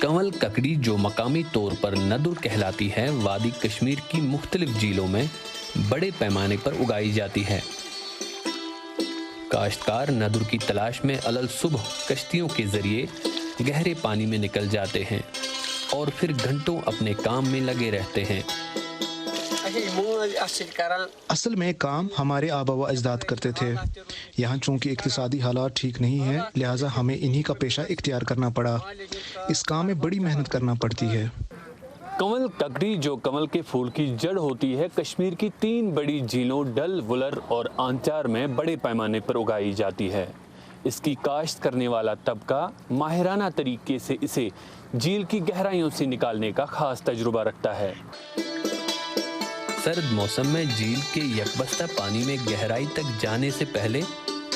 कंवल ककड़ी जो मकामी तौर पर नदुर कहलाती है, वादी कश्मीर की मुख्तलिफ झीलों में बड़े पैमाने पर उगाई जाती है। काश्तकार नदुर की तलाश में अलल सुबह कश्तियों के जरिए गहरे पानी में निकल जाते हैं और फिर घंटों अपने काम में लगे रहते हैं। असल में काम हमारे आबा व अजदाद करते थे। यहाँ चूंकि इक्तिसादी हालात ठीक नहीं है, लिहाजा हमें इन्हीं का पेशा इख्तियार करना पड़ा। इस काम में बड़ी मेहनत करना पड़ती है। कंवल ककड़ी जो कमल के फूल की जड़ होती है, कश्मीर की 3 बड़ी झीलों डल, वुलर और आंचार में बड़े पैमाने पर उगाई जाती है। इसकी काश्त करने वाला तबका माहिराना तरीके से इसे झील की गहराइयों से निकालने का खास तजुर्बा रखता है। सर्द मौसम में झील के यकबस्ता पानी में गहराई तक जाने से पहले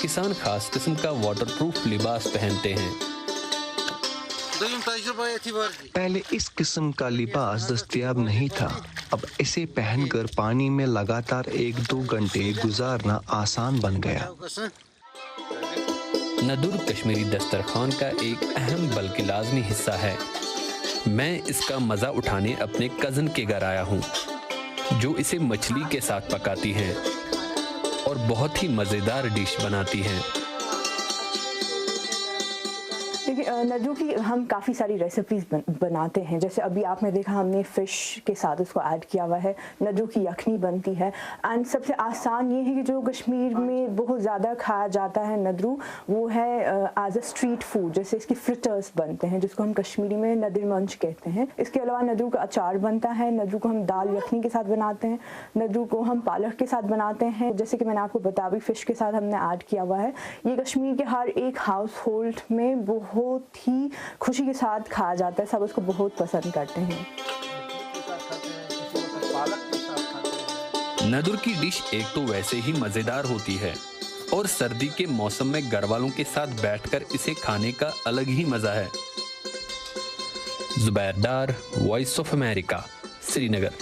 किसान खास किस्म का वाटरप्रूफ लिबास पहनते हैं। पहले इस किस्म का लिबास दस्तयाब नहीं था। अब इसे पहनकर पानी में लगातार 1-2 घंटे गुजारना आसान बन गया। नदुर कश्मीरी दस्तरखान का एक अहम बल्कि लाजमी हिस्सा है। मैं इसका मज़ा उठाने अपने कज़न के घर आया हूँ, जो इसे मछली के साथ पकाती हैं और बहुत ही मज़ेदार डिश बनाती हैं। नदरू की हम काफ़ी सारी रेसिपीज़ बनाते हैं। जैसे अभी आपने देखा हमने फ़िश के साथ उसको ऐड किया हुआ है। नदरू की यखनी बनती है। एंड सबसे आसान ये है कि जो कश्मीर में बहुत ज़्यादा खाया जाता है नदरू, वो है एज अ स्ट्रीट फूड। जैसे इसकी फ्रिटर्स बनते हैं, जिसको हम कश्मीरी में नदर मंच कहते हैं। इसके अलावा नदरू का अचार बनता है। नदरू को हम दाल यखनी के साथ बनाते हैं। नदरू को हम पालक के साथ बनाते हैं। जैसे कि मैंने आपको बताया भी, फ़िश के साथ हमने ऐड किया हुआ है। ये कश्मीर के हर एक हाउस होल्ड में बहुत ही खुशी के साथ खाया जाता है। सब उसको बहुत पसंद करते हैं। नदुर की डिश एक तो वैसे ही मज़ेदार होती है और सर्दी के मौसम में घरवालों के साथ बैठकर इसे खाने का अलग ही मज़ा है। जुबैर डार, वॉइस ऑफ अमेरिका, श्रीनगर।